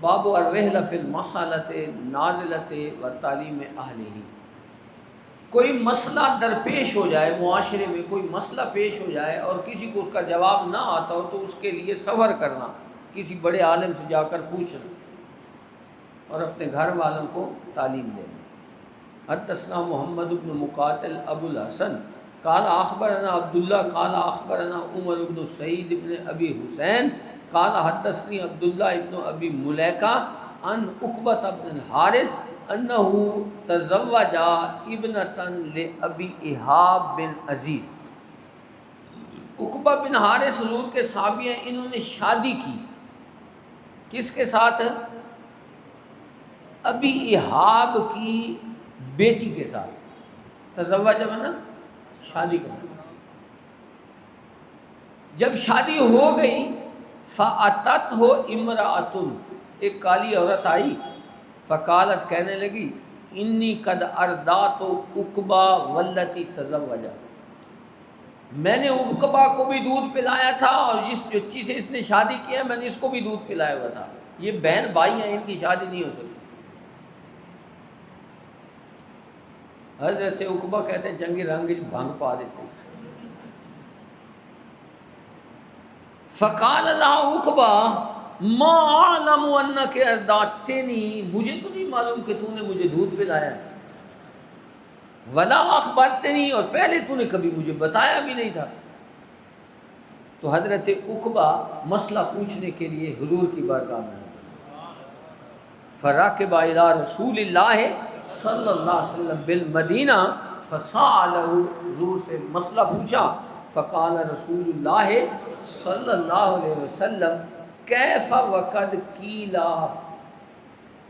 باب الرحلہ فی المسألۃ نازلۃ و تعلیم اہلہ، کوئی مسئلہ درپیش ہو جائے، معاشرے میں کوئی مسئلہ پیش ہو جائے اور کسی کو اس کا جواب نہ آتا ہو تو اس کے لیے سفر کرنا، کسی بڑے عالم سے جا کر پوچھنا اور اپنے گھر والوں کو تعلیم دینا۔ حدثنا محمد بن مقاتل ابو الحسن قال اخبرنا عبداللہ قال اخبرنا عمر بن سعید بن ابی حسین قال حدثنی عبداللہ ابن ابی ملیکہ عن عقبۃ بن الحارث انہ تزوج ابنۃ لابی اہاب بن عزیز۔ عقبہ بن حارث حضور کے صحابی ہیں، انہوں نے شادی کی کس کے ساتھ؟ ابی اہاب کی بیٹی کے ساتھ۔ تزوج مانا شادی کرنا۔ جب شادی ہو گئی فَأَتَتْهُ امرأۃ، ایک کالی عورت آئی، فقالت کہنے لگی انی قد اردات عقبہ والتی تزوجا، میں نے عقبہ کو بھی دودھ پلایا تھا اور جس بچی سے اس نے شادی کی ہے میں نے اس کو بھی دودھ پلایا ہوا تھا، یہ بہن بھائی ہیں، ان کی شادی نہیں ہو سکتی۔ حضرت عقبہ کہتے ہیں چنگی رنگ بھنگ پا دیتے۔ فقال لها عقبہ ما اعلم انک ارداتنی، مجھے تو نہیں معلوم کہ تو نے مجھے دودھ پلایا ہے، ولا اخبرتنی، اور پہلے تو نے کبھی مجھے بتایا بھی نہیں تھا۔ تو حضرت عقبہ مسئلہ پوچھنے کے لیے حضور کی بارگاہ میں آئے، فراکب الی رسول اللہ صلی اللہ علیہ وسلم بالمدینہ فسألہ، حضور سے مسئلہ پوچھا، فقال رسول اللہ صلی اللہ علیہ وسلم کیف وقد قیلا،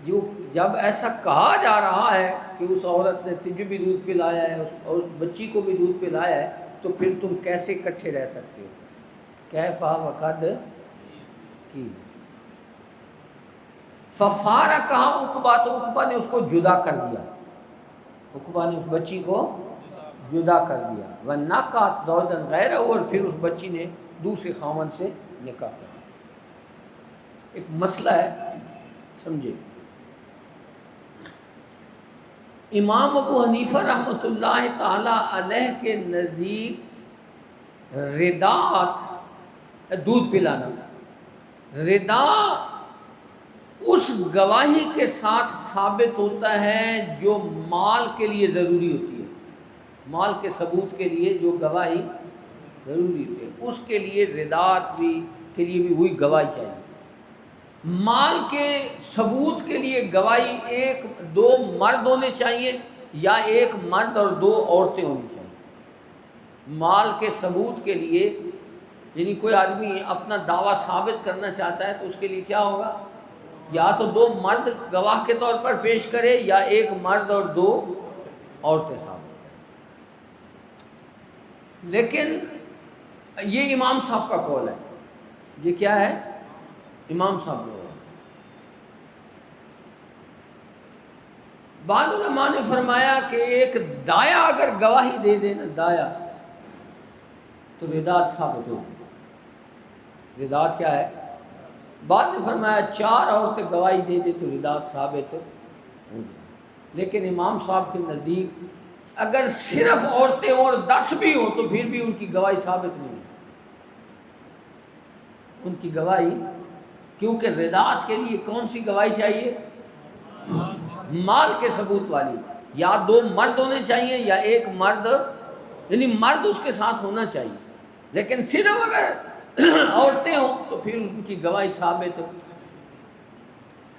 جو جب ایسا کہا جا رہا ہے کہ اس عورت نے تجھے بھی دودھ پلایا ہے اور بچی کو بھی دودھ پلایا ہے، تو پھر تم کیسے اکٹھے رہ سکتے ہو؟ کیف وقد قیلا ففارقہ عقبہ، تو عقبہ نے اس کو جدا کر دیا، عقبہ نے اس بچی کو جدا کر دیا، وَنَكَحَتْ زَوْجًا غَيْرَهُ، اور پھر اس بچی نے دوسرے خاوند سے نکاح کیا۔ ایک مسئلہ ہے، سمجھے۔ امام ابو حنیفہ رحمۃ اللہ تعالی علیہ کے نزدیک رداعت، دودھ پلانا، ردا اس گواہی کے ساتھ ثابت ہوتا ہے جو مال کے لیے ضروری ہوتی ہے، مال کے ثبوت کے لیے جو گواہی ضروری ہوتی ہے، اس کے لیے رداعت بھی کے لیے بھی وہی گواہی چاہیے۔ مال کے ثبوت کے لیے گواہی ایک دو مرد ہونے چاہیے یا ایک مرد اور دو عورتیں ہونی چاہیے۔ مال کے ثبوت کے لیے یعنی کوئی آدمی اپنا دعویٰ ثابت کرنا چاہتا ہے تو اس کے لیے کیا ہوگا؟ یا تو دو مرد گواہ کے طور پر پیش کرے یا ایک مرد اور دو عورتیں ثابت کریں۔ لیکن یہ امام صاحب کا قول ہے، یہ کیا ہے؟ امام صاحب لوگ۔ بعض علماء نے فرمایا کہ ایک دایا اگر گواہی دے دے نا، دایا، تو رداعت ثابت ہوگی۔ رداعت کیا ہے؟ بعد نے فرمایا چار عورتیں گواہی دے دے تو رداعت ثابت ہوگی۔ لیکن امام صاحب کے نزدیک اگر صرف عورتیں اور 10 بھی ہوں تو پھر بھی ان کی گواہی ثابت نہیں ہے، ان کی گواہی، کیونکہ رداعت کے لیے کون سی گواہی چاہیے؟ مال کے ثبوت والی، یا دو مرد ہونے چاہیے یا ایک مرد، یعنی مرد اس کے ساتھ ہونا چاہیے۔ لیکن صرف اگر عورتیں ہوں تو پھر ان کی گواہی ثابت ہو۔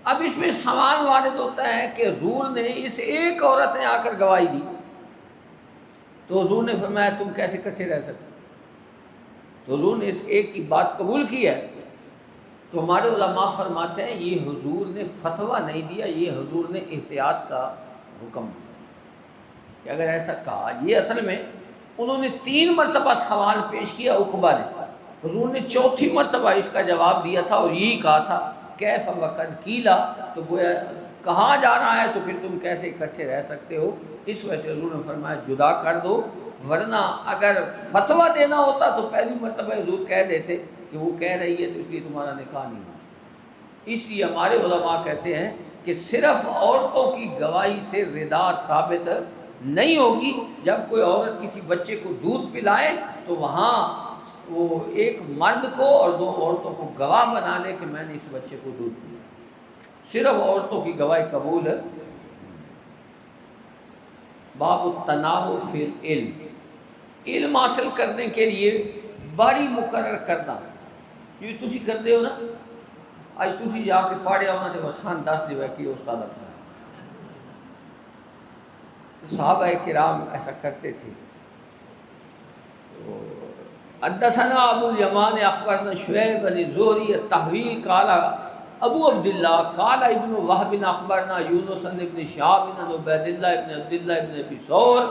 اب اس میں سوال وارد ہوتا ہے کہ حضور نے اس ایک عورت نے آ کر گواہی دی تو حضور نے فرمایا تم کیسے اکٹھے رہ سکتے؟ تو حضور نے اس ایک کی بات قبول کی ہے، تو ہمارے علماء فرماتے ہیں یہ حضور نے فتویٰ نہیں دیا، یہ حضور نے احتیاط کا حکم دیا کہ اگر ایسا کہا، یہ اصل میں انہوں نے 3 مرتبہ سوال پیش کیا عقبہ نے، حضور نے 4تھی مرتبہ اس کا جواب دیا تھا اور یہی کہا تھا کیف وقد قیلا، تو گویا کہا جا رہا ہے تو پھر تم کیسے اکٹھے رہ سکتے ہو؟ اس وجہ سے حضور نے فرمایا جدا کر دو، ورنہ اگر فتویٰ دینا ہوتا تو پہلی مرتبہ حضور کہہ دیتے کہ وہ کہہ رہی ہے تو اس لیے تمہارا نکاح نہیں ہو سکتا۔ اس لیے ہمارے علماء کہتے ہیں کہ صرف عورتوں کی گواہی سے رداعت ثابت نہیں ہوگی. جب کوئی عورت کسی بچے کو دودھ پلائے تو وہاں وہ ایک مرد کو اور 2 عورتوں کو گواہ بنا لے کہ میں نے اس بچے کو دودھ پلایا. صرف عورتوں کی گواہی قبول ہے. باب التناول فی العلم، علم حاصل کرنے کے لیے باری مقرر کرنا. یہ تسی کرتے ہو نا، آج تسی جا کے پڑھے ہونا تو آسان 10 دیوے کہ استاد اپنا. تو صحابہ کرام ایسا کرتے تھے. حدثنا ابو الیمان اخبرنا شعیب بن زہری التحویل قال ابو عبداللہ قال ابن وہب اخبرنا یونس بن شہاب عن عبید اللہ بن عبداللہ بن ابی ثور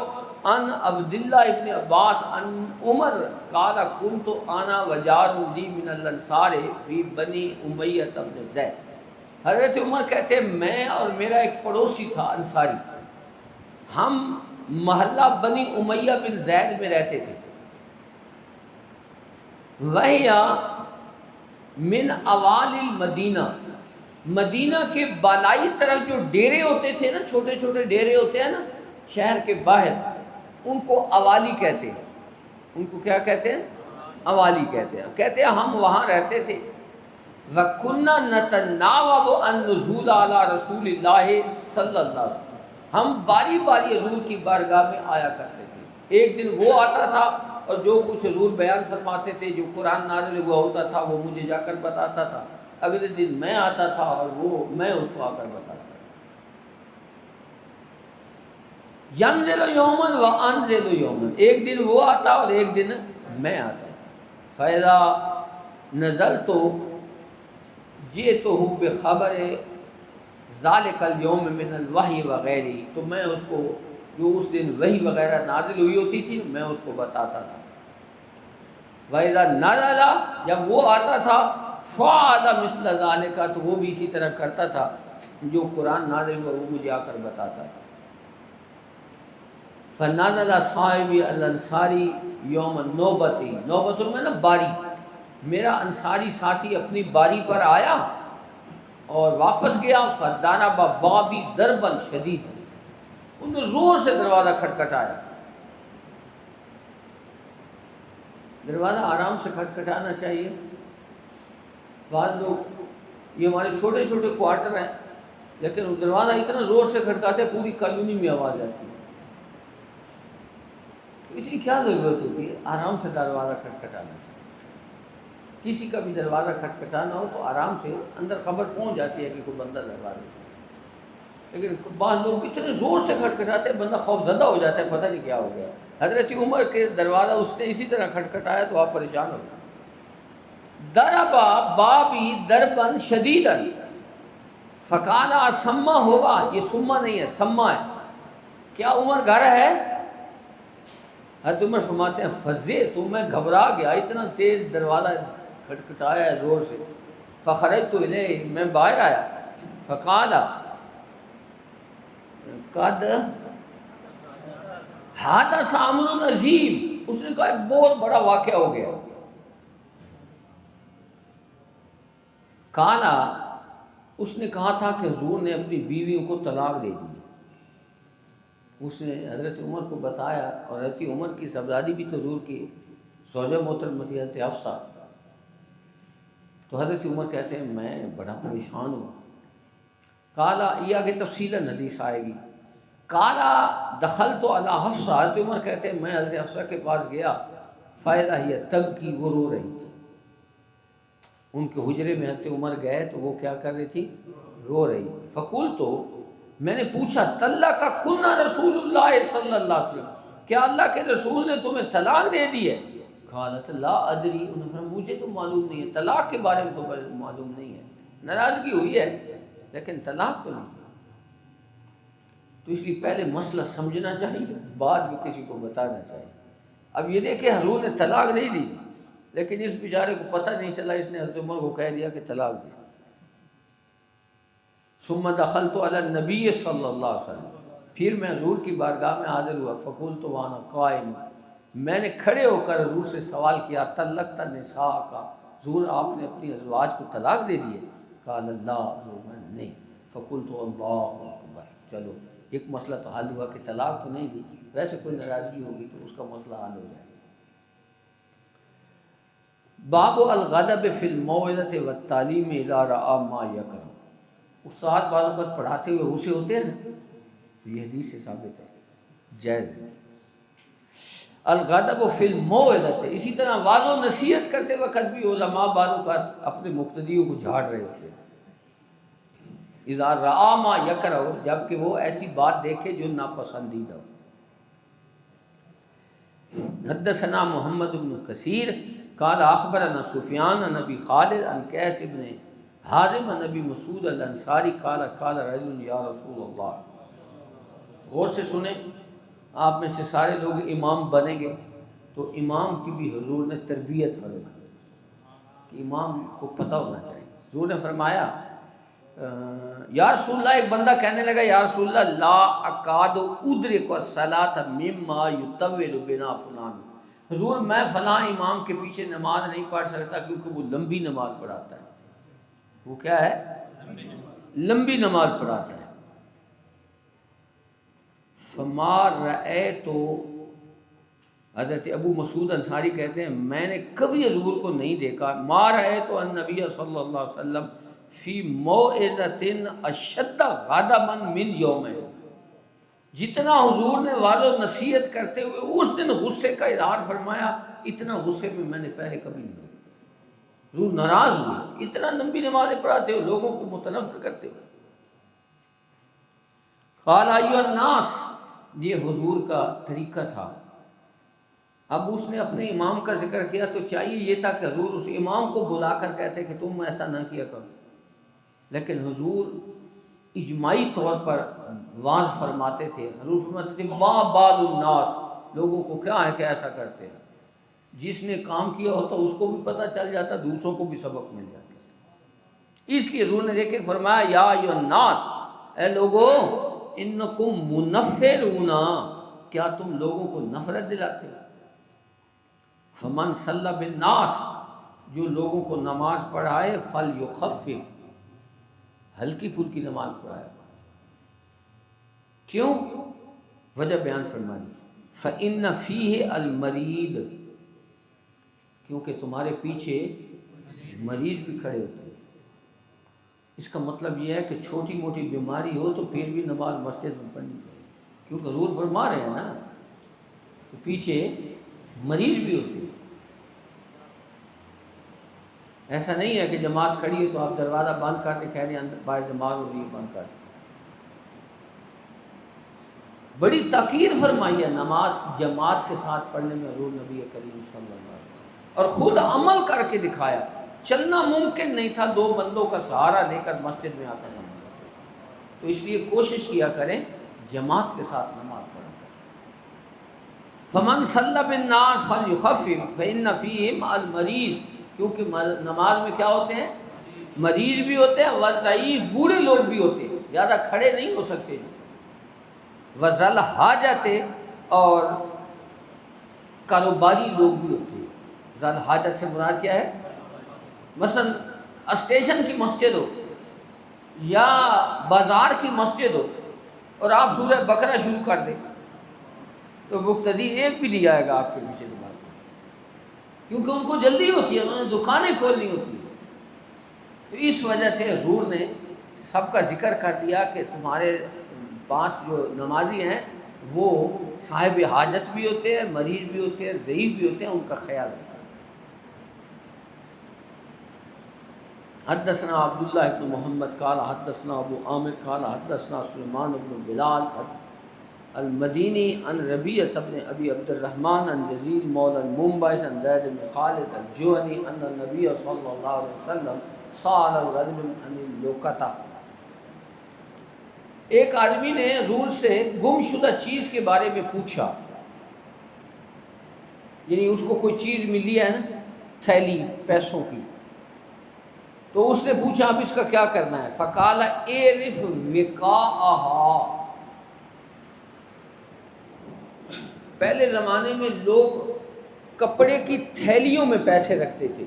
عن عبداللہ ابن عباس عن عمر قال كنت انا وجار لی من الانصار فی بنی امیہ بن زید. حضرت عمر کہتے ہیں میں اور میرا ایک پڑوسی تھا انصاری، ہم محلہ بنی امیہ بن زید میں رہتے تھے. وَهِيَ من اوال المدینہ، مدینہ کے بالائی طرف جو ڈیرے ہوتے تھے نا، چھوٹے چھوٹے ڈیرے ہوتے ہیں نا شہر کے باہر، ان کو اوالی کہتے ہیں. ان کو کیا کہتے ہیں؟ اوالی کہتے ہیں. کہتے ہیں ہم وہاں رہتے تھے. وَكُنَّا نَتَنَاوَبُ النُّزُولَ عَلَى رسول اللہ صلی اللہ علیہ وسلم، ہم باری باری حضور کی بارگاہ میں آیا کرتے تھے. ایک دن وہ آتا تھا اور جو کچھ حضور بیان فرماتے تھے، جو قرآن نازل ہوا ہوتا تھا وہ مجھے جا کر بتاتا تھا. اگلے دن میں آتا تھا اور وہ میں اس کو آ کر بتاتا تھا. ینزل یومن و انزل یومن، ایک دن وہ آتا اور ایک دن میں آتا. فیضا نزل تو جئتہ بخبر ذالک اليوم من الوحی وغیرہ، تو میں اس کو جو اس دن وحی وغیرہ نازل ہوئی ہوتی تھی میں اس کو بتاتا تھا. وَإِذَا نَزَلَ، جب وہ آتا تھا فَعَلَ مِثْلَ ذَلِكَ، تو وہ بھی اسی طرح کرتا تھا جو قرآن نازل ہوا وہ مجھے آ کر بتاتا تھا. فَنَزَلَ صَاحِبِي الْأَنصَارِي يَوْمَ النَّوْبَةِ، نوبت میں نا باری، میرا انصاری ساتھی اپنی باری پر آیا اور واپس گیا. فَضَرَبَ بَابِي ضَرْبًا شَدِيدًا، انہوں نے زور سے دروازہ کھٹکھٹایا. دروازہ آرام سے کھٹکھٹانا چاہیے. بعض لوگ، یہ ہمارے چھوٹے چھوٹے کوارٹر ہیں لیکن وہ دروازہ اتنا زور سے کھٹکاتے پوری کالونی میں آواز آتی ہے. تو اتنی کیا ضرورت ہوتی ہے؟ آرام سے دروازہ کھٹکھٹانا چاہیے. کسی کا بھی دروازہ کھٹکھٹانا ہو تو آرام سے، اندر خبر پہنچ جاتی ہے کہ کوئی بندہ دروازے. لیکن بعض لوگ اتنے زور سے کھٹکھٹاتے ہیں بندہ خوف زدہ ہو جاتا ہے، پتہ نہیں کیا ہو گیا. حضرت عمر کے دروازہ اس نے اسی طرح کھٹکھٹایا تو آپ پریشان ہو گئے. ضرب بابی ضربا شدیدا فقال سما، ہوگا یہ سما نہیں ہے سما ہے، کیا عمر گھر ہے؟ حضرت عمر فرماتے ہیں فزے، تو میں گھبرا گیا، اتنا تیز دروازہ کھٹکھٹایا ہے زور سے. فخرجت الیہ، میں باہر آیا. فقال قد حدث امر عظیم، اس نے کہا ایک بہت بڑا واقعہ ہو گیا. کالا، اس نے کہا تھا کہ حضور نے اپنی بیویوں کو طلاق دے دی. اس نے حضرت عمر کو بتایا اور حضرت عمر کی صاحبزادی بھی تو حضور کی زوجہ محترمہ تھی حضرت حفصہ. تو حضرت عمر کہتے ہیں میں بڑا پریشان ہوا. کالا، یہ آگے تفصیل حدیث آئے گی. کالا دخلت علی حفصہ، حضرت عمر کہتے ہیں میں حضرت حفصہ کے پاس گیا. فائدہ ہی تب کی، وہ رو رہی تھی. ان کے حجرے میں حضرت عمر گئے تو وہ کیا کر رہی تھی؟ رو رہی تھی. فقول، تو میں نے پوچھا طلق کنہ رسول اللہ صلی اللہ علیہ وسلم، کیا اللہ کے رسول نے تمہیں طلاق دے دی ہے؟ قالت لا ادری، انہوں نے کہا مجھے تو معلوم نہیں ہے، طلاق کے بارے میں تو معلوم نہیں ہے. ناراضگی ہوئی ہے لیکن طلاق تو نہیں. تو اس لیے پہلے مسئلہ سمجھنا چاہیے، بعد میں کسی کو بتانا چاہیے. اب یہ دیکھیں حضور نے طلاق نہیں دی لیکن اس بیچارے کو پتہ نہیں چلا، اس نے حضرت عمر کو کہہ دیا کہ طلاق دی. ثم دخلت علی النبی صلی اللہ علیہ وسلم، پھر میں حضور کی بارگاہ میں حاضر ہوا. فقلت وانا قائم، میں نے کھڑے ہو کر حضور سے سوال کیا طلقت النساء کا، حضور آپ نے اپنی ازواج کو طلاق دے دی ہے؟ قال اللہ، حضور میں نہیں، فقلت اللہ اکبر، چلو ایک مسئلہ تو حل ہوا کہ طلاق تو نہیں دی، ویسے کوئی ناراضگی ہوگی تو اس کا مسئلہ حل ہو جائے۔ باب الغضب فی الموعظۃ والتعلیم اذا رأى ما یکرہ، استاد بعض اوقات پڑھاتے ہوئے غصے ہوتے ہیں، یہ حدیث سے ثابت ہے جائز۔ الغضب فی الموعظۃ، اسی طرح واعظ و نصیحت کرتے وقت بھی علماء بعض اوقات اپنے مقتدیوں کو جھاڑ رہے ہوتے ہیں۔ اذا رأى ما یکرہ، جب کہ وہ ایسی بات دیکھے جو ناپسندیدہ ہو۔ حدثنا محمد بن کثیر قال اخبرنا سفیان عن ابی خالد عن قیس بن حازم عن ابی مسعود الانصاری قال قال رجل یا رسول اللہ۔ غور سے سنیں، آپ میں سے سارے لوگ امام بنیں گے تو امام کی بھی حضور نے تربیت فرمائی کہ امام کو پتہ ہونا چاہیے۔ حضور نے فرمایا یا رسول اللہ، ایک بندہ کہنے لگا یا رسول اللہ لا اکاد ادرک الصلاۃ مما یطول بنا فلان، حضور میں فلاں امام کے پیچھے نماز نہیں پڑھ سکتا کیونکہ وہ لمبی نماز پڑھاتا ہے۔ وہ کیا ہے؟ لمبی نماز پڑھاتا ہے۔ فما رأیت، حضرت ابو مسعود انصاری کہتے ہیں میں نے کبھی حضور کو نہیں دیکھا، ما رأیت النبی صلی اللہ علیہ وسلم فی موعظۃ اشد غضبا من یومئذ، جتنا حضور نے واعظ و نصیحت کرتے ہوئے اس دن غصے کا اظہار فرمایا، اتنا غصے میں میں نے پہلے کبھی نہیں دیکھا۔ حضور ناراض ہوئے، اتنا لمبی نمازیں پڑھاتے ہو، لوگوں کو متنفر کرتے ہو۔ قال ایھا الناس، یہ حضور کا طریقہ تھا۔ اب اس نے اپنے امام کا ذکر کیا تو چاہیے یہ تھا کہ حضور اس امام کو بلا کر کہتے کہ تم ایسا نہ کیا کرو، لیکن حضور اجماعی طور پر واعظ فرماتے تھے۔ حضور فرماتے تھے ما بال الناس، لوگوں کو کیا ہے کہ ایسا کرتے ہیں۔ جس نے کام کیا ہوتا اس کو بھی پتہ چل جاتا، دوسروں کو بھی سبق مل جاتا۔ اس لیے حضور نے دیکھ کے فرمایا یا ایھا الناس، اے لوگو انکم منفرون، کیا تم لوگوں کو نفرت دلاتے ہو۔ فمن صلی بالناس، جو لوگوں کو نماز پڑھائے فلیخفف، ہلکی پھلکی نماز پڑھائے۔ کیوں؟ وجہ بیان فرما دی، فإن فیہ المریض، کیونکہ تمہارے پیچھے مریض بھی کھڑے ہوتے ہیں۔ اس کا مطلب یہ ہے کہ چھوٹی موٹی بیماری ہو تو پھر بھی نماز مسجد میں پڑھنی چاہیے، کیونکہ حضور فرما رہے ہیں نا کہ پیچھے مریض بھی ہوتے ہیں۔ ایسا نہیں ہے کہ جماعت کھڑی ہے تو آپ دروازہ بند کر کے کہہ رہے ہیں اندر باہر نماز ہو رہی ہے بند کر دیں۔ بڑی تاکید فرمائی ہے نماز جماعت کے ساتھ پڑھنے میں حضور نبی کریم صلی اللہ علیہ وسلم، اور خود عمل کر کے دکھایا۔ چلنا ممکن نہیں تھا دو بندوں کا سہارا لے کر مسجد میں آ کر نماز پڑھیں، تو اس لیے کوشش کیا کریں جماعت کے ساتھ نماز پڑھیں۔ فمن صلی بالناس فلیخفف فإن فیہم المریض، کیونکہ نماز میں کیا ہوتے ہیں؟ مریض بھی ہوتے ہیں، وضعیف، بوڑھے لوگ بھی ہوتے ہیں، زیادہ کھڑے نہیں ہو سکتے، وذل حاجت، اور کاروباری لوگ بھی ہوتے ہیں۔ ذل حاجت سے مراد کیا ہے؟ مثلا اسٹیشن کی مسجد ہو یا بازار کی مسجد ہو اور آپ سورہ بقرہ شروع کر دیں تو مقتدی ایک بھی نہیں آئے گا آپ کے پیچھے نماز، کیونکہ ان کو جلدی ہوتی ہے، انہوں نے دکانیں کھولنی ہوتی ہے۔ تو اس وجہ سے حضور نے سب کا ذکر کر دیا کہ تمہارے پاس جو نمازی ہیں وہ صاحب حاجت بھی ہوتے ہیں، مریض بھی ہوتے ہیں، ضعیف بھی ہوتے ہیں، ان کا خیال رکھنا۔ حدثنا عبداللہ بن محمد قال حدثنا ابو عامر قال حدثنا سلیمان بن بلال المدینی عن ربیعہ بن ابی عبد الرحمن عن جزیل مولا المنبعث عن زید بن خالد الجہنی ان النبی صلی اللہ علیہ وسلم سأل الرجل عن اللقطہ، ایک آدمی نے حضور سے گم شدہ چیز کے بارے میں پوچھا، یعنی اس کو کوئی چیز ملی ہے نا، تھیلی پیسوں کی، تو اس نے پوچھا اب اس کا کیا کرنا ہے؟ فقال اعرف وقاءها، پہلے زمانے میں لوگ کپڑے کی تھیلیوں میں پیسے رکھتے تھے،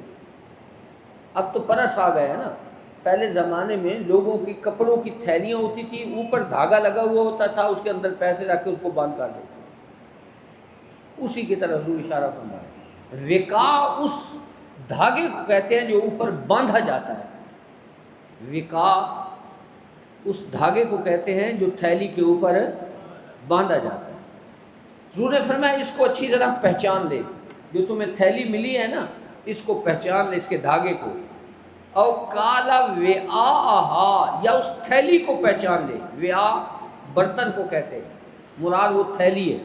اب تو پرس آ گئے ہیں نا، پہلے زمانے میں لوگوں کی کپڑوں کی تھیلیاں ہوتی تھی، اوپر دھاگا لگا ہوا ہوتا تھا، اس کے اندر پیسے رکھ کے اس کو بند کر دیتے، اسی کی طرح حضور اشارہ فرما ہے۔ وقا اس دھاگے کو کہتے ہیں جو اوپر باندھا جاتا ہے، وقا اس دھاگے کو کہتے ہیں جو تھیلی کے اوپر باندھا جاتا ہے۔ حضور نے فرمایا اس کو اچھی طرح پہچان لے، جو تمہیں تھیلی ملی ہے نا اس کو پہچان لے، اس کے دھاگے کو، او کالا وعاءہا، یا اس تھیلی کو پہچان لے۔ وعاء برتن کو کہتے ہیں، مراد وہ تھیلی ہے۔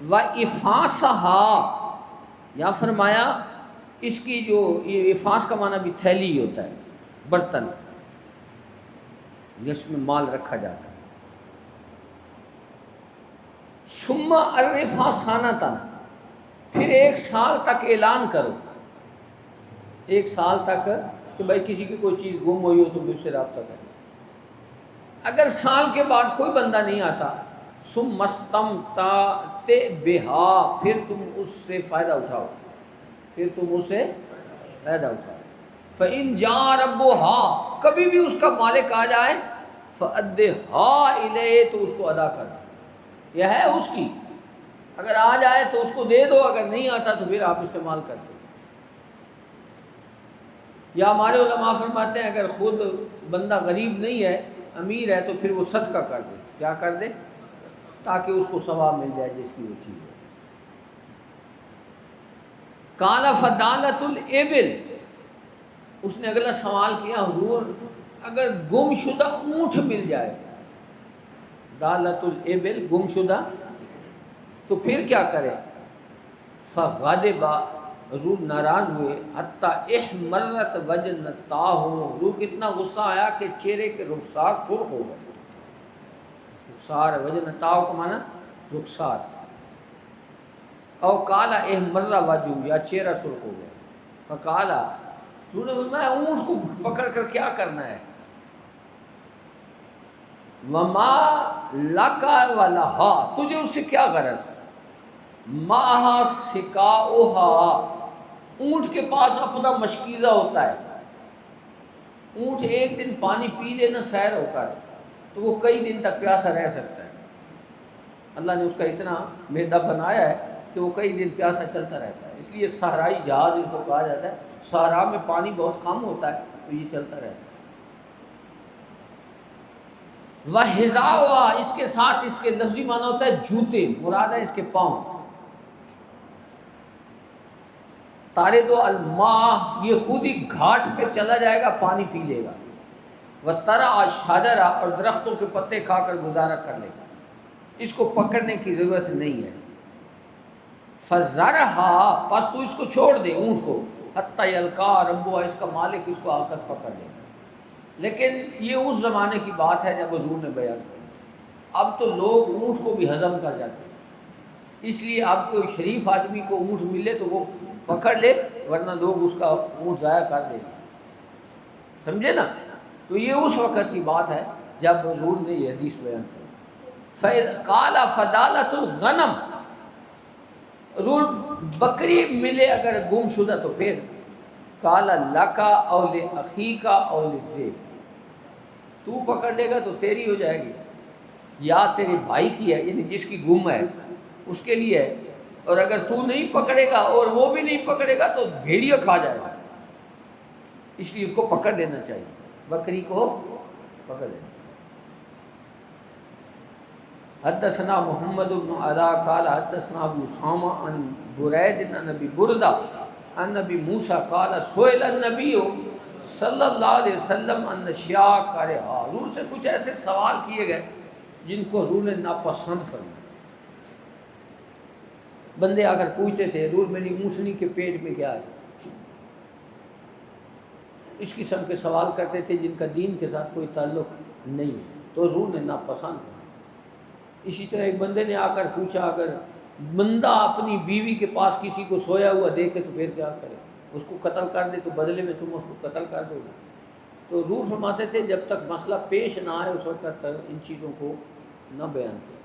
وَإِفَاسَهَا، یا فرمایا اس کی جو یہ افاس کا معنی بھی تھیلی ہی ہوتا ہے، برتن جس میں مال رکھا جاتا ہے۔ ثُمَّ عَرِّفْهَا سَنَةً، پھر 1 سال تک اعلان کرو، 1 سال تک کہ بھائی کسی کی کوئی چیز گم ہوئی ہو تو مجھ سے رابطہ کریں۔ اگر سال کے بعد کوئی بندہ نہیں آتا، ثُمَّ اسْتَمْتَعْتَ بِهَا، پھر تم اس سے فائدہ اٹھاؤ، پھر تم اس سے فائدہ اٹھاؤ۔ فَإِنْ جَاءَ رَبُّهَا، کبھی بھی اس کا مالک آ جائے، فَأَدِّهَا إِلَيْهِ، تو اس کو ادا کر دو، یہ ہے اس کی، اگر آ جائے تو اس کو دے دو، اگر نہیں آتا تو پھر آپ استعمال کر دو۔ یا ہمارے علماء فرماتے ہیں اگر خود بندہ غریب نہیں ہے، امیر ہے، تو پھر وہ صدقہ کر دے، کیا کر دے، تاکہ اس کو ثواب مل جائے جس کی وہ چیز ہے۔ قال فدالۃ الابل، اس نے اگلا سوال کیا، حضور اگر گم شدہ اونٹ مل جائے، دالۃ الابل گم شدہ، تو پھر کیا کرے؟ فغضب، حضور ناراض ہوئے، حتی احمرت وجنتاہ، حضور کتنا غصہ آیا کہ چہرے کے رخسار سرخ ہو گئے۔ رخسار وجنتاہ کا معنی رخسار، او کالا احمر وجہ، یا چہرہ سرخ ہو گیا۔ فقالا، حضور نے فرمایا اونٹ کو پکڑ کر کیا کرنا ہے؟ وما لکا ولہا، تجھے اس سے کیا غرض؟ ماہا سکاؤہا، اونٹ کے پاس اپنا مشکیزہ ہوتا ہے، اونٹ ایک دن پانی پی لینا سیر ہو کر تو وہ کئی دن تک پیاسا رہ سکتا ہے، اللہ نے اس کا اتنا معدہ بنایا ہے کہ وہ کئی دن پیاسا چلتا رہتا ہے، اس لیے صحرائی جہاز اس کو کہا جاتا ہے، صحرا میں پانی بہت کم ہوتا ہے تو یہ چلتا رہتا ہے۔ وَحِذَاؤَا، اس کے ساتھ اس کے لفظی معنی ہوتا ہے جوتے، مراد ہے اس کے پاؤں۔ تارد الماء، یہ خود ہی گھاٹ پہ چلا جائے گا، پانی پی لے گا۔ وَتَرَعَ الشَّجَرَ، اور درختوں کے پتے کھا کر گزارا کر لے گا، اس کو پکڑنے کی ضرورت نہیں ہے۔ فَذَرْهَا، پس تو اس کو چھوڑ دے اونٹ کو، حَتَّى يَلْقَى رَبُّهَا، اس کا مالک اس کو آ کر پکڑ لے گا۔ لیکن یہ اس زمانے کی بات ہے جب حضور نے بیان کی، اب تو لوگ اونٹ کو بھی ہضم کر جاتے ہیں، اس لیے اب کوئی شریف آدمی کو اونٹ ملے تو وہ پکڑ لے، ورنہ لوگ اس کا اونٹ ضائع کر دیں، سمجھے نا؟ تو یہ اس وقت کی بات ہے جب حضور نے یہ حدیث بیان کی۔ قال فدالۃ الغنم، حضور بکری ملے اگر گم شدہ تو پھر، قال لکا او لاخیکا او للذئب، تو پکڑ لے گا تو تیری ہو جائے گی، یا تیرے بھائی کی ہے، یعنی جس کی گم ہے اس کے لیے ہے، اور اگر تو نہیں پکڑے گا اور وہ بھی نہیں پکڑے گا تو بھیڑیا کھا جائے گا، اس لیے اس کو پکڑ لینا چاہیے، بکری کو پکڑ لینا۔ حدثنا محمد بن علاء قال حدثنا ابو اسامہ عن برید عن ابی بردہ عن ابی موسیٰ قال سئل النبی صلی اللہ علیہ وسلم عن اشیاء کرہا، حضور سے کچھ ایسے سوال کیے گئے جن کو حضور نے ناپسند فرمایا۔ بندے آ کر پوچھتے تھے حضور میری اونٹنی کے پیٹ میں کیا ہے، اس قسم کے سوال کرتے تھے جن کا دین کے ساتھ کوئی تعلق نہیں ہے، تو حضور نے ناپسند فرمایا۔ اسی طرح ایک بندے نے آ کر پوچھا اگر بندہ اپنی بیوی کے پاس کسی کو سویا ہوا دیکھے تو پھر کیا کرے، اس کو قتل کر دے تو بدلے میں تم اس کو قتل کر دو گے؟ تو حضور فرماتے تھے جب تک مسئلہ پیش نہ آئے اس وقت تک ان چیزوں کو نہ بیان کیا۔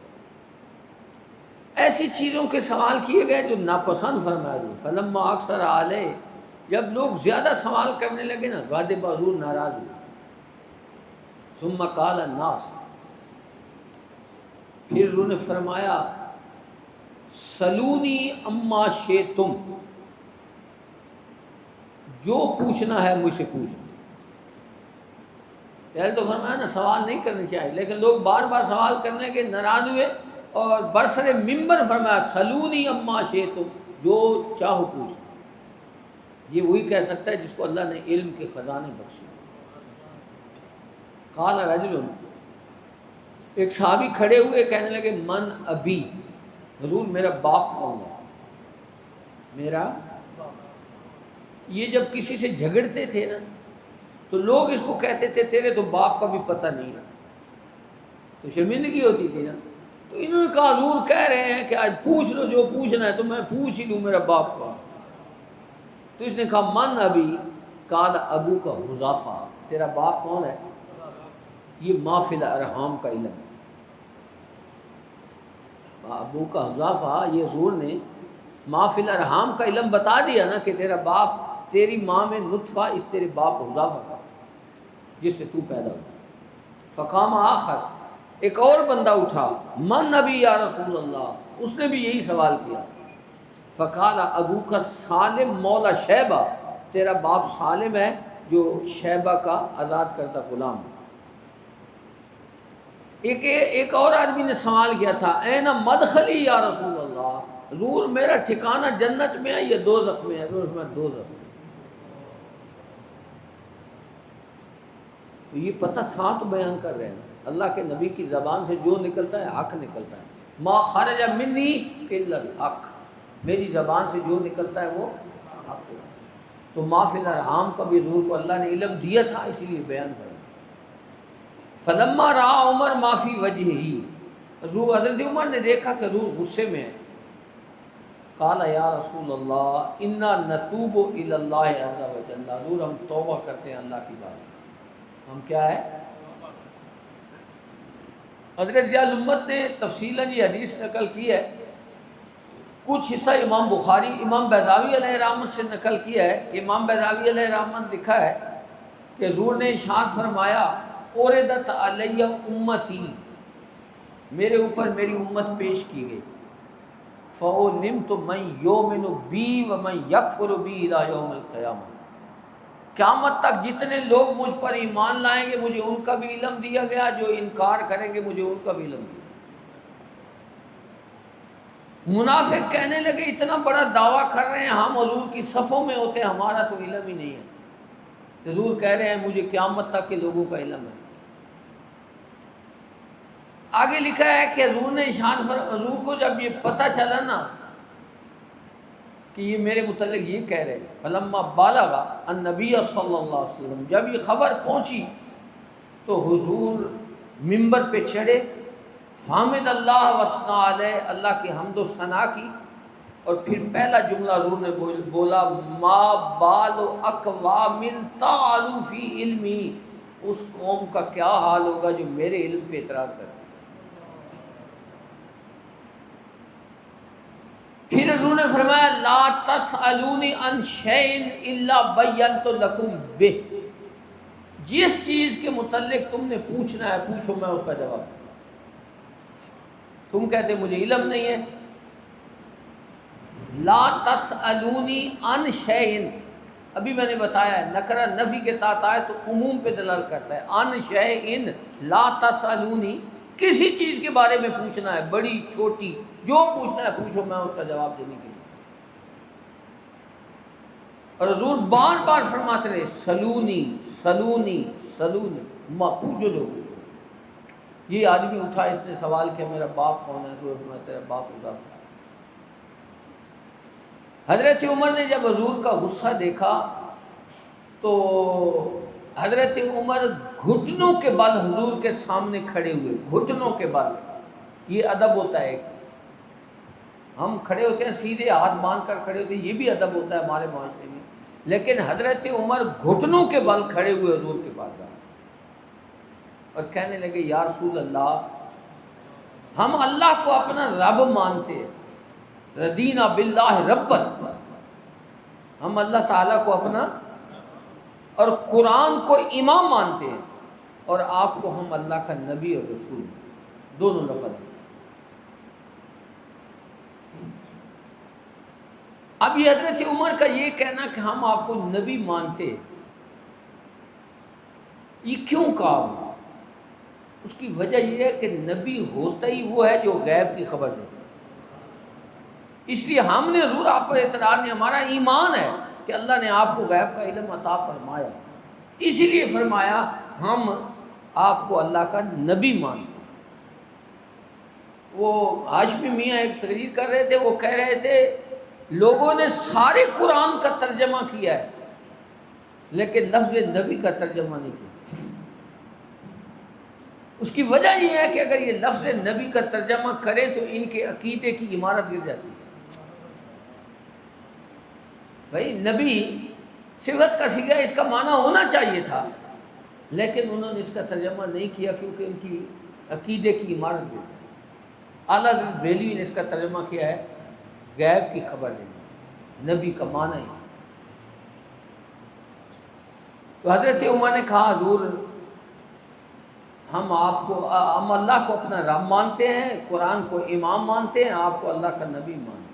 ایسی چیزوں کے سوال کیے گئے جو ناپسند فرمایا۔ فلما اکثر علیہ، جب لوگ زیادہ سوال کرنے لگے نا غالب حضور ناراض ہوئے. ثم قال الناس، پھر انہوں نے فرمایا سلونی اما شئتم، جو پوچھنا ہے مجھ سے پوچھو. پہلے تو فرمایا نا سوال نہیں کرنے چاہیے، لیکن لوگ بار بار سوال کرنے کے ناراض ہوئے اور برسر ممبر فرمایا سلونی اما شئتم، جو چاہو پوچھو. یہ وہی کہہ سکتا ہے جس کو اللہ نے علم کے خزانے بخشے. قال رجل، ایک صحابی کھڑے ہوئے کہنے لگے من ابی، حضور میرا باپ کون ہے؟ میرا، یہ جب کسی سے جھگڑتے تھے نا تو لوگ اس کو کہتے تھے تیرے تو باپ کا بھی پتہ نہیں ہے، تو شرمندگی ہوتی تھی نا. تو انہوں نے کہا حضور کہہ رہے ہیں کہ آج پوچھ لو جو پوچھنا ہے، تو میں پوچھ ہی لوں میرا باپ کون. تو اس نے کہا من ابی، قال ابو کا حذافہ، تیرا باپ کون ہے؟ یہ ما فی الارحام کا علم ہے. ابو کا حذافہ، یہ حضور نے ما فی الارحام کا علم بتا دیا نا کہ تیرا باپ، تیری ماں میں نطفہ اس تیرے باپ حذافہ کا جس سے تو پیدا ہوا. فقام آخر، ایک اور بندہ اٹھا، من نبی یا رسول اللہ، اس نے بھی یہی سوال کیا. فقال ابو کا سالم مولا شیبہ، تیرا باپ سالم ہے جو شیبہ کا آزاد کردہ غلام. ایک اور آدمی نے سوال کیا تھا این مدخلی یا رسول اللہ، حضور میرا ٹھکانہ جنت میں ہے یا دوزخ میں ہے؟ حضور میں دوزخ. تو یہ پتہ تھا تو بیان کر رہے ہیں. اللہ کے نبی کی زبان سے جو نکلتا ہے حق نکلتا ہے. ما خرج منی الا الحق، میری زبان سے جو نکلتا ہے وہ حق. تو ما فی الارحام کا بھی حضور کو اللہ نے علم دیا تھا، اسی لیے بیان کر. فلما رأى عمر ما فی وجہہ، حضرت عمر نے دیکھا کہ حضور غصے میں ہے. قال یا رسول اللہ انا نتوب الی اللہ عز وجل، حضور ہم توبہ کرتے ہیں اللہ کی بات. ہم کیا ہے؟ حضرت ضیاء الامت نے تفصیلاً یہ حدیث نقل کی ہے. کچھ حصہ امام بخاری، امام بیضاوی علیہ رحمت سے نقل کیا ہے کہ امام بیضاوی علیہ رحمت لکھا ہے کہ حضور نے ارشاد فرمایا اوردت علیہ امتی، میرے اوپر میری امت پیش کی گئی. فَأُلِمْتُ مَنْ يُؤْمِنُ بِي وَمَنْ يَكْفُرُ بِي إِلَى يَوْمِ الْقِيَامَةِ، قیامت تک جتنے لوگ مجھ پر ایمان لائیں گے مجھے ان کا بھی علم دیا گیا، جو انکار کریں گے مجھے ان کا بھی علم دیا. منافق کہنے لگے اتنا بڑا دعویٰ کر رہے ہیں، ہم حضور کی صفوں میں ہوتے ہیں، ہمارا تو علم ہی نہیں ہے. حضور کہہ رہے ہیں مجھے قیامت تک کے لوگوں کا علم ہے. آگے لکھا ہے کہ حضور نے حضور کو جب یہ پتہ چلا نا کہ یہ میرے متعلق یہ کہہ رہے ہیں، فلما بالغ النبی صلی اللہ علیہ وسلم، جب یہ خبر پہنچی تو حضور ممبر پہ چڑھے، فحمد اللہ وثنا علیہ، اللہ کی حمد و ثنا کی، اور پھر پہلا جملہ حضور نے بولا ما بال اقوام طعنوا فی علمی، اس قوم کا کیا حال ہوگا جو میرے علم پہ اعتراض کرتے. پھر حضور نے فرمایا لا تسألونی عن شیء الا بینت لکم بہ، جس چیز کے متعلق تم نے پوچھنا ہے پوچھو، میں اس کا جواب. تم کہتے مجھے علم نہیں ہے. لا تسألونی عن شیء، ابھی میں نے بتایا ہے نکرہ نفی کے تحت آئے تو عموم پہ دلالت کرتا ہے. عن شیء لا تسألونی، کسی چیز کے بارے میں پوچھنا ہے، بڑی چھوٹی جو پوچھنا ہے پوچھو، میں اس کا جواب دینے کے لیے. اور حضور بار بار فرماتے رہے سلونی سلونی سلونی، ماں پوچھو جو پوچھو. یہ آدمی اٹھا، اس نے سوال کیا میرا باپ کون ہے؟ حضور میں تیرا باپ حذافہ. حضرت عمر نے جب حضور کا غصہ دیکھا تو حضرت عمر گھٹنوں کے بل حضور کے سامنے کھڑے ہوئے، گھٹنوں کے بل. یہ ادب ہوتا ہے، ہم کھڑے ہوتے ہیں سیدھے ہاتھ باندھ کر کھڑے ہوتے ہیں، یہ بھی ادب ہوتا ہے ہمارے معاشرے میں. لیکن حضرت عمر گھٹنوں کے بل کھڑے ہوئے حضور کے پاس اور کہنے لگے یا رسول اللہ، ہم اللہ کو اپنا رب مانتے ہیں، ردینا باللہ ربًا، ہم اللہ تعالیٰ کو اپنا اور قرآن کو امام مانتے ہیں، اور آپ کو ہم اللہ کا نبی اور رسول، دونوں لفظ ہیں۔ اب یہ حضرت عمر کا یہ کہنا کہ ہم آپ کو نبی مانتے، یہ کیوں کہا؟ اس کی وجہ یہ ہے کہ نبی ہوتا ہی وہ ہے جو غیب کی خبر دیتا ہے۔ اس لیے ہم نے حضور آپ پر اعتراض نہیں، ہمارا ایمان ہے کہ اللہ نے آپ کو غیب کا علم عطا فرمایا، اسی لیے فرمایا ہم آپ کو اللہ کا نبی مانتے۔ وہ ہاشمی میاں ایک تقریر کر رہے تھے، وہ کہہ رہے تھے لوگوں نے سارے قرآن کا ترجمہ کیا ہے لیکن لفظ نبی کا ترجمہ نہیں کیا۔ اس کی وجہ یہ ہے کہ اگر یہ لفظ نبی کا ترجمہ کریں تو ان کے عقیدے کی عمارت گر جاتی ہے۔ بھائی نبی صفت کا صیغہ اس کا معنی ہونا چاہیے تھا، لیکن انہوں نے اس کا ترجمہ نہیں کیا کیونکہ ان کی عقیدے کی عمارت گر جاتی ہے۔ اعلیٰ حضرت بریلوی نے اس کا ترجمہ کیا ہے غیب کی خبر دینا، نبی کا معنی ہے۔ تو حضرت عمر نے کہا حضور ہم اللہ کو اپنا رب مانتے ہیں، قرآن کو امام مانتے ہیں، آپ کو اللہ کا نبی مانتے ہیں۔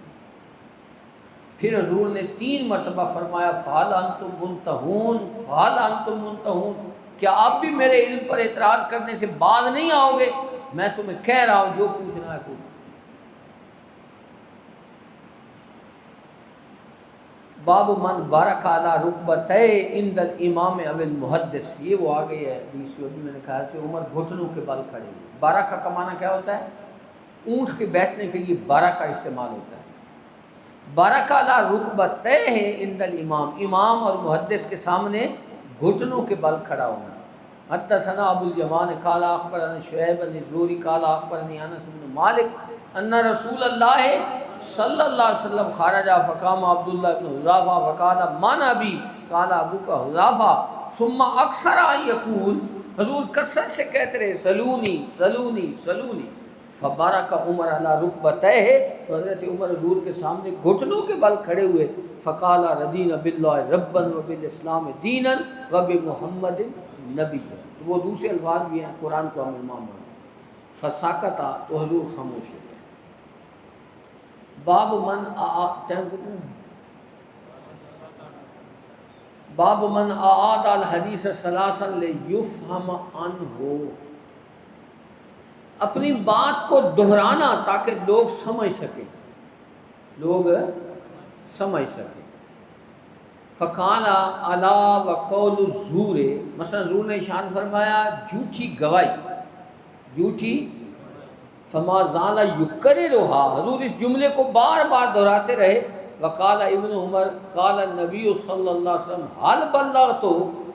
پھر حضور نے 3 مرتبہ فرمایا فَهَلْ أَنْتُمْ مُنْتَهُونَ فَهَلْ أَنْتُمْ مُنْتَهُونَ، کیا آپ بھی میرے علم پر اعتراض کرنے سے باز نہیں آؤ گے؟ میں تمہیں کہہ رہا ہوں جو پوچھنا ہے پوچھو۔ باب من بارک علی رکبتہ عند الامام او المحدث، یہ وہ آ گئی ہے حدیث جو بھی میں نے کہا کہ عمر گھٹنوں کے بل کھڑے ہوئے۔ بارکہ کا معنی کیا ہوتا ہے؟ اونٹ کے بیٹھنے کے لیے بارکہ استعمال ہوتا ہے۔ بارک علی رکبتہ عند الامام، امام اور محدث کے سامنے گھٹنوں کے بل کھڑا ہونا۔ حدثنا ابو الیمان قال اخبرنا شعیب بن الزہری قال اخبرنی انس بن مالک ان رسول اللہ صلی اللہ علیہ وسلم خرج فقام عبداللہ بن حذافہ فقال من ابی قال ابوک حذافہ ثم اکثر ان یقول، حضور کثرت سے کہتے رہے سلونی سلونی سلونی، فبارک عمر علی رکبتہ، تو حضرت عمر حضور کے سامنے گھٹنوں کے بل کھڑے ہوئے، فقال رضینا باللہ ربا وبالاسلام دینا وبمحمد نبی، تو وہ دوسرے الفاظ بھی ہیں قرآن کو ہم امام مانتے۔ فساکتا، تو حضور خاموش ہو گئے۔ باب من باب من اعاد الحدیث ثلاثا لیفہم عنہ، اپنی بات کو دہرانا تاکہ لوگ سمجھ سکیں، لوگ سمجھ سکیں۔ فقال الا وقول الزور، مثلا زور نے ارشاد فرمایا جھوٹی گواہی، جھوٹی، فما زال یکررها، حضور اس جملے کو بار بار دہراتے رہے۔ وقال ابن عمر قال النبی صلی اللہ علیہ وسلم حل بلغت،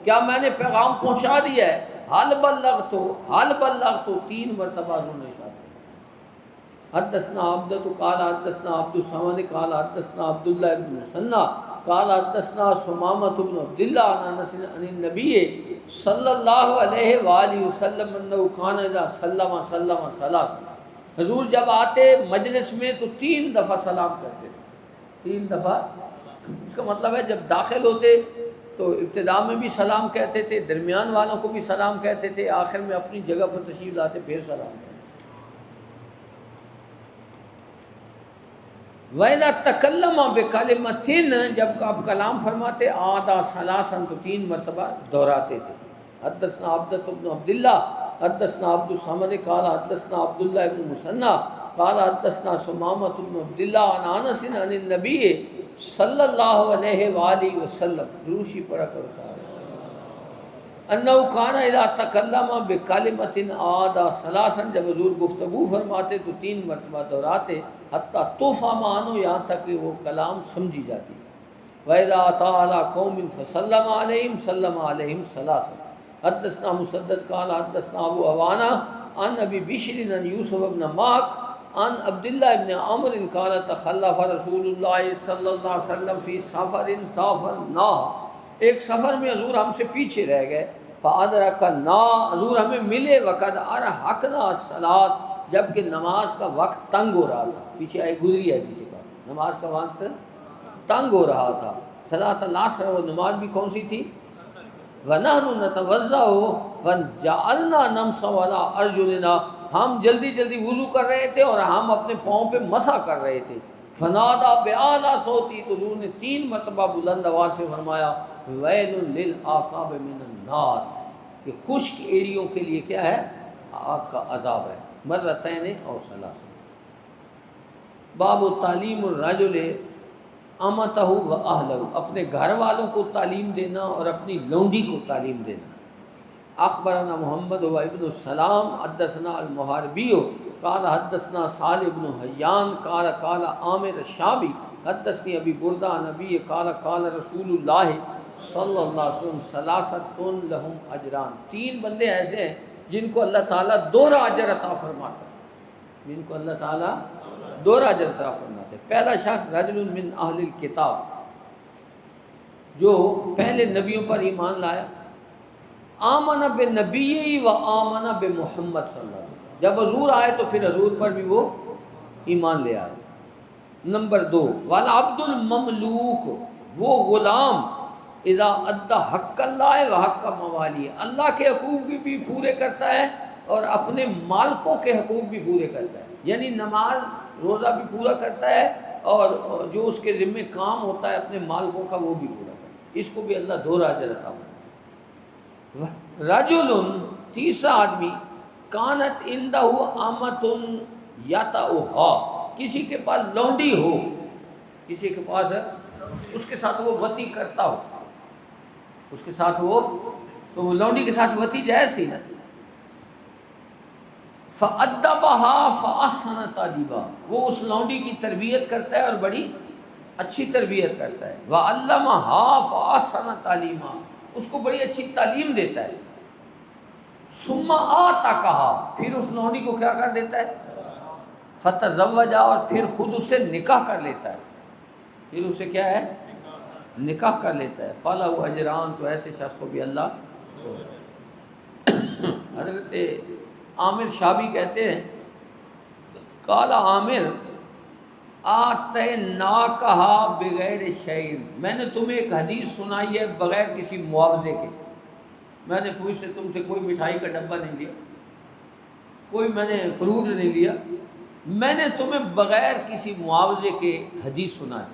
کیا میں نے پیغام پہنچا دیا ہے؟ حل بلغت حل بلغت، 3 مرتبہ حضور نے ارشاد فرمایا۔ حدثنا عبدۃ قال حدثنا عبد الصمد قال حدثنا عبداللہ بن مثنى قال حدثنا ثمامۃ بن عبداللہ عن انس عن النبی صلی اللہ علیہ وآلہ وسلم انہ کان اذا سلم سلم ثلاث، حضور جب آتے مجلس میں تو 3 دفعہ سلام کرتے تھے، 3 دفعہ۔ اس کا مطلب ہے جب داخل ہوتے تو ابتدا میں بھی سلام کہتے تھے، درمیان والوں کو بھی سلام کہتے تھے، آخر میں اپنی جگہ پر تشریف لاتے پھر سلام کہتے۔ وَإِذَا تَكَلَّمَ بِكَلِمَةٍ، جب آپ کلام فرماتے آدھا ثلاثاً، تو 3 مرتبہ دہراتے تھے۔ حدثنا عبدۃ بن عبداللہ حدثنا عبد الصمد قال حدثنا عبداللہ بن مثنى قال حدثنا ثمامۃ بن عبداللہ عن انس عن النبی صلی اللہ علیہ وآلہ وسلم، دروشی پڑھا کرو صاحب، انہ کان اذا تکلم بکلمۃ اعاد ثلاثا، جب حضور گفتگو فرماتے تو 3 مرتبہ دہراتے، حتیٰ تفہم عنہ، یہاں تک کہ وہ کلام سمجھی جاتی۔ وَإِذَا أَتَىٰ عَلَىٰ قَوْمٍ فَسَلَّمَ عَلَيْهِمْ سَلَّمَ عَلَيْهِمْ ثَلَاثًا۔ حدثنا مسدد قال حدثنا ابو عوانہ عن ابی بشر عن یوسف بن ماک عن عبداللہ بن عمرو قال تخلف رسول اللہ صلی اللہ علیہ وسلم فی سفر سافرنا، ایک سفر میں حضور ہم سے پیچھے رہ گئے، فادرکنا، حضور ہمیں ملے، وقد ارحقنا الصلاۃ، جبکہ نماز کا وقت تنگ ہو رہا تھا، پیچھے آئی گزری ہے کسی کا، نماز کا وقت تنگ ہو رہا تھا۔ صلاۃ العصر، وہ نماز بھی کون سی تھی؟ وَنَحْنُ نَتَوَضَّأُ وَجَعَلْنَا نَمْسَ عَلَىٰ أَرْجُلِنَا، ہم جلدی جلدی وضو کر رہے تھے اور ہم اپنے پاؤں پہ مسح کر رہے تھے. فنادا بِأَعْلَىٰ صَوْتِهِ، تو حضور نے 3 مرتبہ بلند آواز سے فرمایا وَيْلٌ لِّلْعَقَابِ مِنَ النَّارِ، کہ خشک ایڑیوں کے لیے کیا ہے؟ آگ کا عذاب ہے. مرتين اور ثلاث. باب تعلیم الرجل امتہ و اہلہ، اپنے گھر والوں کو تعلیم دینا اور اپنی لونڈی کو تعلیم دینا. اخبرنا محمد و ابن السلام حدثنا المحاربی قال حدثنا صالح بن حیان قال قال عامر الشعبی حدثني ابی بردہ نبی قال قال رسول اللہ صلی اللہ علیہ وسلم ثلاثۃ لہم اجران، 3 بندے ایسے ہیں جن کو اللہ تعالیٰ دوہرا اجر عطا فرماتا ہے، جن کو اللہ تعالیٰ دوہرا اجر عطا فرماتے ہیں. پہلا شخص رجل من اہل الکتاب، جو پہلے نبیوں پر ایمان لایا. آمن بنبی و آمن بمحمد صلی اللہ علیہ وسلم، جب حضور آئے تو پھر حضور پر بھی وہ ایمان لے آئے. نمبر 2 والعبد المملوک، وہ غلام اذا ادى حق اللہ و حق موالی، اللہ کے حقوق بھی پورے کرتا ہے اور اپنے مالکوں کے حقوق بھی پورے کرتا ہے. یعنی نماز روزہ بھی پورا کرتا ہے اور جو اس کے ذمہ کام ہوتا ہے اپنے مالکوں کا وہ بھی پورا کرتا ہے. اس کو بھی اللہ دوہرا اجر عطا فرماتا ہے. رجل، تیسرا آدمی کانت عندہ امۃ یطأھا، کسی کے پاس لونڈی ہو، کسی کے پاس اس کے ساتھ وہ وطی کرتا ہو، اس کے ساتھ وہ، تو وہ لونڈی کے ساتھ وطی جائز تھی نا. فَأَدَّبَهَا فَأَحْسَنَ تَأْدِيبَهَا، وہ اس لونڈی کی تربیت کرتا ہے اور بڑی اچھی تربیت کرتا ہے. وَعَلَّمَهَا فَأَحْسَنَ تَعْلِيمَهَا، اس کو بڑی اچھی تعلیم دیتا ہے. ثُمَّ آتَاكَهَا، پھر اس لونڈی کو کیا کر دیتا ہے؟ فَتَزَوَّجَ، اور پھر خود اس سے نکاح کر لیتا ہے، پھر اسے کیا ہے؟ نکاح کر لیتا ہے. فَلَهُ أَجْرَانِ، تو ایسے شخص کو بھی اللہ. حضرت عامر شابی کہتے ہیں قال عامر آتیناکہا بغیر شیء، میں نے تمہیں ایک حدیث سنائی ہے بغیر کسی معاوضے کے. میں نے تم سے کوئی مٹھائی کا ڈبہ نہیں لیا، کوئی میں نے فروٹ نہیں لیا، میں نے تمہیں بغیر کسی معاوضے کے حدیث سنائی،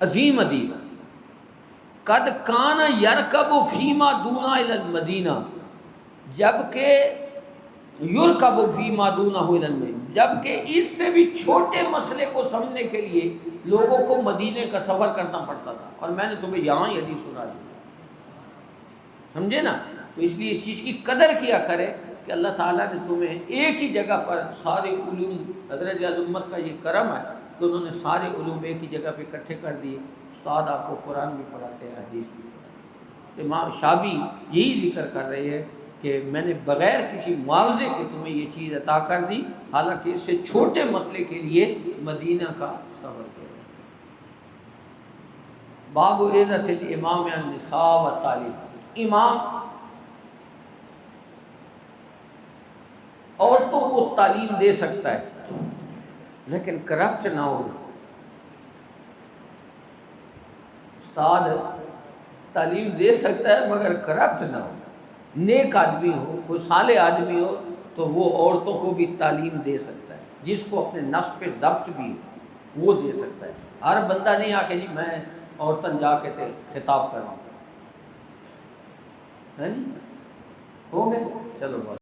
عظیم حدیث. قد کان یرکب فیما دونا الی المدینہ، جبکہ یرکب فیما دونہ الی المدینہ، جبکہ اس سے بھی چھوٹے مسئلے کو سمجھنے کے لیے لوگوں کو مدینے کا سفر کرنا پڑتا تھا، اور میں نے تمہیں یہاں ہی حدیث سنا دی. سمجھے نا؟ تو اس لیے اس چیز کی قدر کیا کرے کہ اللہ تعالیٰ نے تمہیں ایک ہی جگہ پر سارے علوم، حضرت امت کا یہ کرم ہے کہ انہوں نے سارے علوم ایک ہی جگہ پہ اکٹھے کر دیے. استاد آپ کو قرآن بھی پڑھاتے ہیں، حدیث بھی پڑھاتے ہیں. امام شابی یہی ذکر کر رہے ہیں کہ میں نے بغیر کسی معاوضے کے تمہیں یہ چیز عطا کر دی، حالانکہ اس سے چھوٹے مسئلے کے لیے مدینہ کا سفر کیا. باب عزت الامام النساء و تعلیم، امام عورتوں کو تعلیم دے سکتا ہے لیکن کرپٹ نہ ہو. استاد تعلیم دے سکتا ہے مگر کرپٹ نہ ہو، نیک آدمی ہو، کوئی صالح آدمی ہو تو وہ عورتوں کو بھی تعلیم دے سکتا ہے. جس کو اپنے نفس پہ ضبط بھی ہو وہ دے سکتا ہے. ہر بندہ نہیں آ کے جی میں عورتن جا کے خطاب کراؤں، ہو گئے. چلو بات